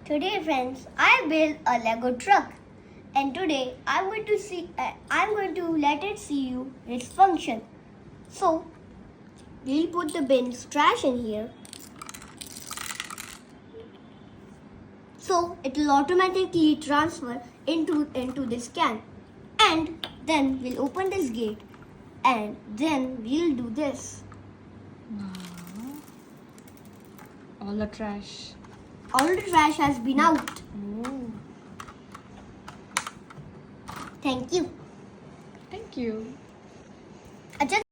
Today friends, I built a Lego truck and today I'm going to let it see you its function. So we'll put the bin's trash in here. So it will automatically transfer into this can. And then we'll open this gate and then we'll do this. Wow. All the trash. All the trash has been out. Oh. Thank you. Thank you. I just